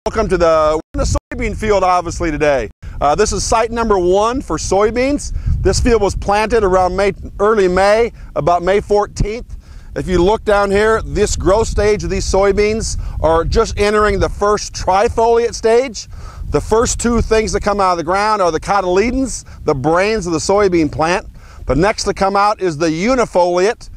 Welcome to the soybean field, obviously, today. This is site number 1 for soybeans. This field was planted around early May, about May 14th. If you look down here, this growth stage of these soybeans are just entering the first trifoliate stage. The first two things that come out of the ground are the cotyledons, the brains of the soybean plant. The next to come out is the unifoliate,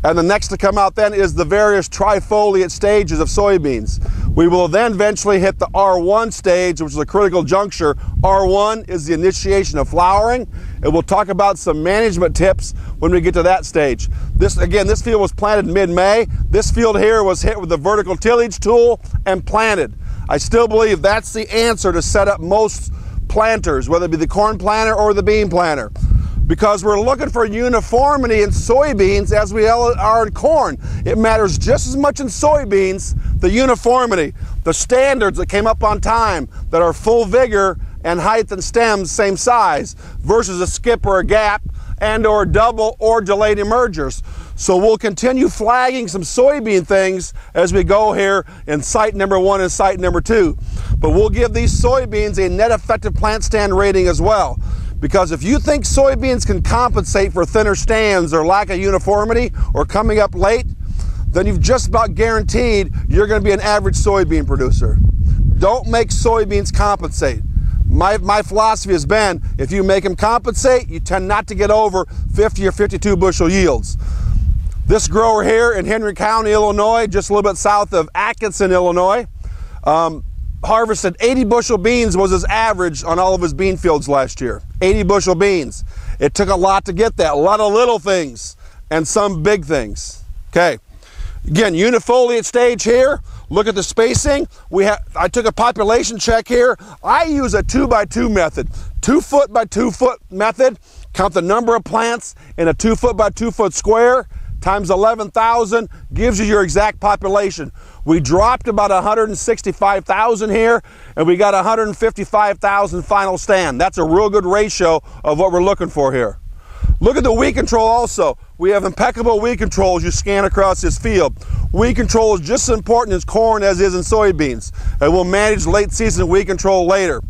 and the next to come out then is the various trifoliate stages of soybeans. We will then eventually hit the R1 stage, which is a critical juncture. R1 is the initiation of flowering, and we'll talk about some management tips when we get to that stage. This field was planted mid-May. This field here was hit with the vertical tillage tool and planted. I still believe that's the answer to set up most planters, whether it be the corn planter or the bean planter, because we're looking for uniformity in soybeans as we are in corn. It matters just as much in soybeans, the uniformity, the standards that came up on time, that are full vigor and height and stems same size, versus a skip or a gap and or double or delayed emergers. So we'll continue flagging some soybean things as we go here in site number 1 and site number 2. But we'll give these soybeans a net effective plant stand rating as well. Because if you think soybeans can compensate for thinner stands or lack of uniformity or coming up late, then you've just about guaranteed you're going to be an average soybean producer. Don't make soybeans compensate. My philosophy has been, if you make them compensate, you tend not to get over 50 or 52 bushel yields. This grower here in Henry County, Illinois, just a little bit south of Atkinson, Illinois, harvested 80 bushel beans was his average on all of his bean fields last year. 80 bushel beans. It took a lot to get that, a lot of little things and some big things. Okay, again, unifoliate stage here. Look at the spacing. I took a population check here. I use a 2x2 method, 2 foot by 2 foot method. Count the number of plants in a 2 foot by 2 foot square times 11,000 gives you your exact population. We dropped about 165,000 here, and we got 155,000 final stand. That's a real good ratio of what we're looking for here. Look at the weed control also. We have impeccable weed control as you scan across this field. Weed control is just as important as corn as is in soybeans, and we'll manage late season weed control later.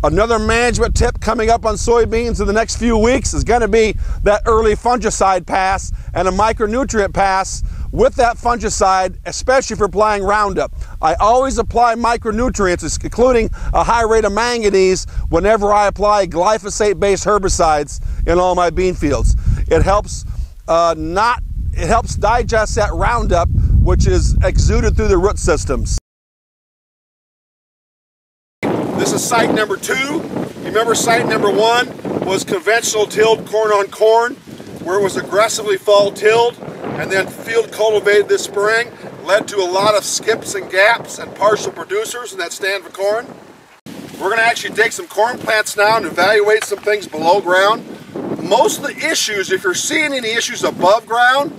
Another management tip coming up on soybeans in the next few weeks is going to be that early fungicide pass and a micronutrient pass with that fungicide, especially for applying Roundup. I always apply micronutrients, including a high rate of manganese, whenever I apply glyphosate-based herbicides in all my bean fields. It helps digest that Roundup, which is exuded through the root systems. This is site number 2. Remember, site number 1 was conventional tilled corn on corn, where it was aggressively fall tilled and then field cultivated this spring, led to a lot of skips and gaps and partial producers in that stand for corn. We're going to actually dig some corn plants now and evaluate some things below ground. Most of the issues, if you're seeing any issues above ground,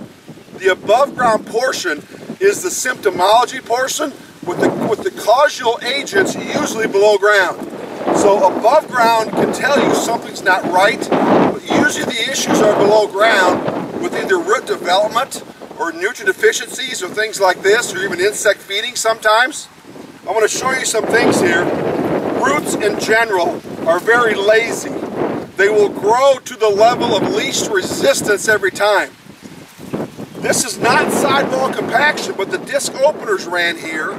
the above ground portion is the symptomology portion, with the causal agents usually below ground. So above ground can tell you something's not right, but usually the issues are below ground with either root development or nutrient deficiencies or things like this, or even insect feeding sometimes. I want to show you some things here. Roots in general are very lazy. They will grow to the level of least resistance every time. This is not sidewall compaction, but the disc openers ran here,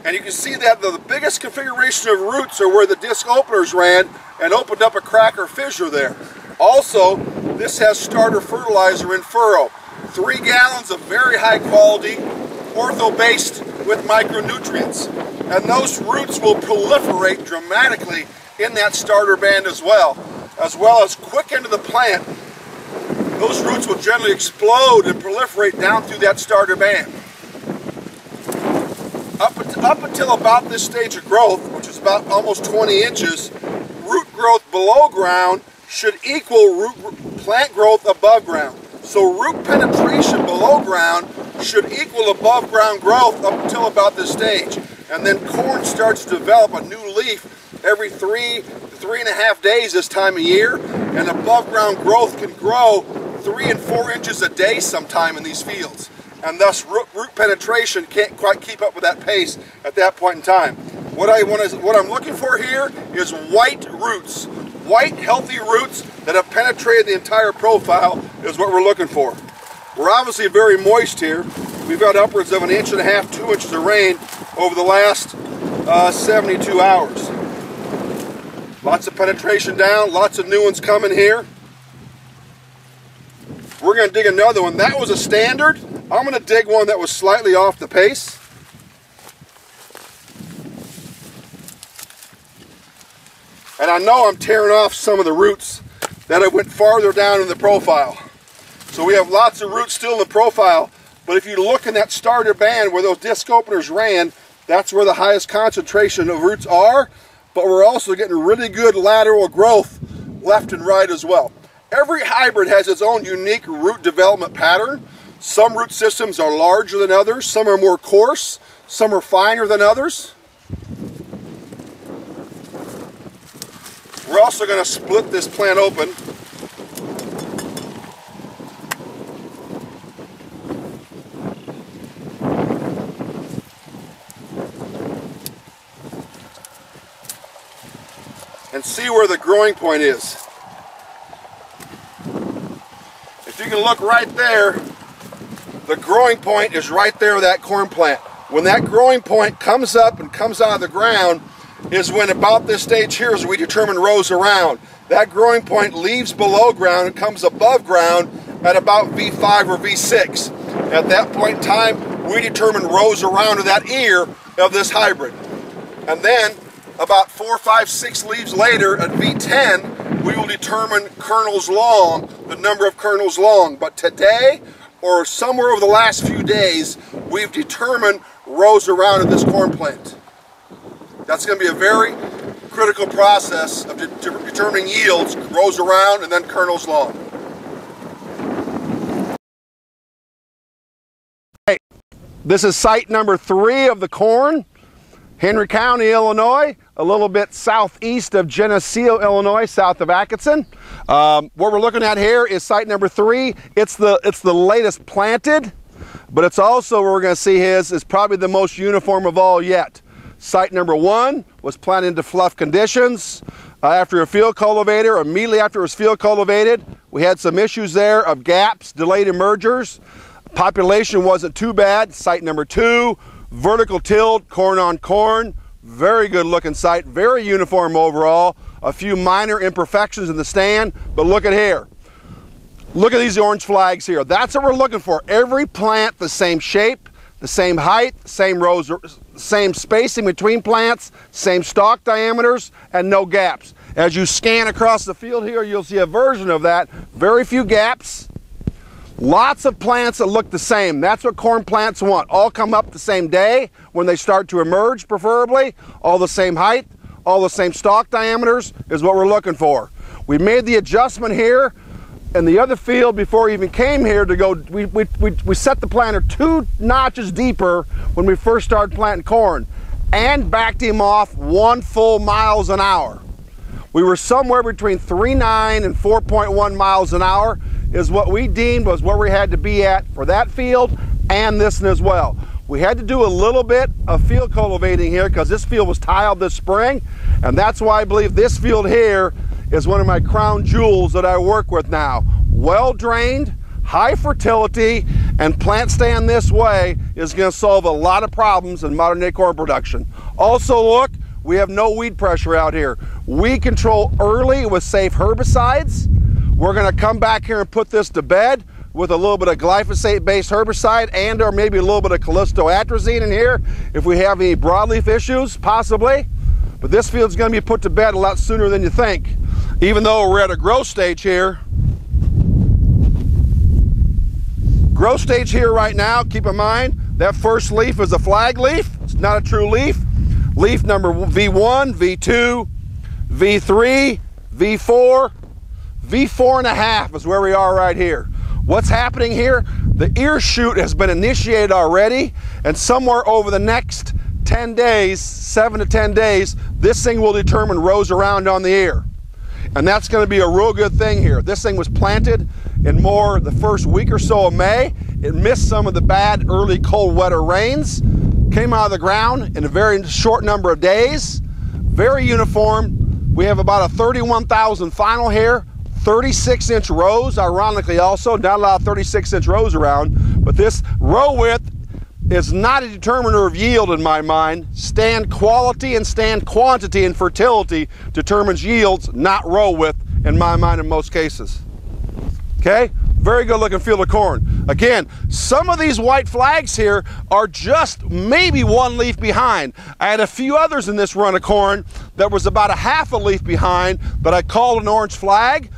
and you can see that the biggest configuration of roots are where the disc openers ran and opened up a crack or fissure there. Also, this has starter fertilizer in furrow. 3 gallons of very high quality, ortho-based with micronutrients. And those roots will proliferate dramatically in that starter band as well as quick into the plant. Those roots will generally explode and proliferate down through that starter band. Up until about this stage of growth, which is about almost 20 inches, root growth below ground should equal plant growth above ground. So root penetration below ground should equal above ground growth up until about this stage. And then corn starts to develop a new leaf every 3 to 3.5 days this time of year, and above ground growth can grow 3 and 4 inches a day sometime in these fields, and thus root penetration can't quite keep up with that pace at that point in time. What I'm looking for here is white roots. White, healthy roots that have penetrated the entire profile is what we're looking for. We're obviously very moist here. We've got upwards of 1.5 inches, 2 inches of rain over the last 72 hours. Lots of penetration down, lots of new ones coming here. We're going to dig another one. That was a standard. I'm going to dig one that was slightly off the pace. And I know I'm tearing off some of the roots that I went farther down in the profile. So we have lots of roots still in the profile, but if you look in that starter band where those disc openers ran, that's where the highest concentration of roots are, but we're also getting really good lateral growth left and right as well. Every hybrid has its own unique root development pattern. Some root systems are larger than others, some are more coarse, some are finer than others. We're also going to split this plant open. And see where the growing point is. If you can look right there, the growing point is right there with that corn plant. When that growing point comes up and comes out of the ground is when about this stage here is we determine rows around. That growing point leaves below ground and comes above ground at about V5 or V6. At that point in time, we determine rows around to that ear of this hybrid. And then about 4, 5, 6 leaves later at V10, we will determine kernels long, the number of kernels long. But today, or somewhere over the last few days, we've determined rows around in this corn plant. That's going to be a very critical process of determining yields, rows around, and then kernels long. Okay. This is site number 3 of the corn. Henry County, Illinois, a little bit southeast of Geneseo, Illinois, south of Atkinson. What we're looking at here is site number 3. It's the latest planted, but it's also, what we're going to see is probably the most uniform of all yet. Site number 1 was planted into fluff conditions. After a field cultivator, immediately after it was field cultivated, we had some issues there of gaps, delayed emergers. Population wasn't too bad. Site number 2, vertical tilled, corn on corn, very good looking site, very uniform overall. A few minor imperfections in the stand, but look at here. Look at these orange flags here. That's what we're looking for. Every plant the same shape, the same height, same rows, same spacing between plants, same stalk diameters, and no gaps. As you scan across the field here, you'll see a version of that. Very few gaps. Lots of plants that look the same. That's what corn plants want. All come up the same day when they start to emerge, preferably. All the same height, all the same stalk diameters is what we're looking for. We made the adjustment here in the other field before we even came here to go. We set the planter 2 notches deeper when we first started planting corn and backed him off 1 full miles an hour. We were somewhere between 3.9 and 4.1 miles an hour is what we deemed was where we had to be at for that field and this one as well. We had to do a little bit of field cultivating here because this field was tiled this spring, and that's why I believe this field here is one of my crown jewels that I work with now. Well drained, high fertility, and plant stand this way is going to solve a lot of problems in modern day corn production. Also look, we have no weed pressure out here. We control early with safe herbicides. We're going to come back here and put this to bed with a little bit of glyphosate-based herbicide and or maybe a little bit of callisto-atrazine in here if we have any broadleaf issues, possibly. But this field's going to be put to bed a lot sooner than you think. Even though we're at a growth stage here. Growth stage here right now, keep in mind, that first leaf is a flag leaf. It's not a true leaf. Leaf number V1, V2, V3, V4, V4.5 is where we are right here. What's happening here? The ear shoot has been initiated already, and somewhere over the next 10 days, 7 to 10 days, this thing will determine rows around on the ear. And that's going to be a real good thing here. This thing was planted in more the first week or so of May. It missed some of the bad early cold wetter rains, came out of the ground in a very short number of days, very uniform. We have about a 31,000 final here, 36-inch rows, ironically also, not a lot of 36-inch rows around, but this row width is not a determiner of yield in my mind. Stand quality and stand quantity and fertility determines yields, not row width in my mind in most cases. Okay, very good looking field of corn. Again, some of these white flags here are just maybe one leaf behind. I had a few others in this run of corn that was about a half a leaf behind that I called an orange flag.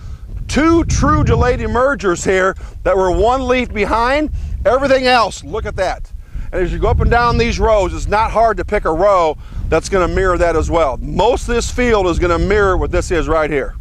2 true delayed emergers here that were one leaf behind. Everything else, look at that. And as you go up and down these rows, it's not hard to pick a row that's going to mirror that as well. Most of this field is going to mirror what this is right here.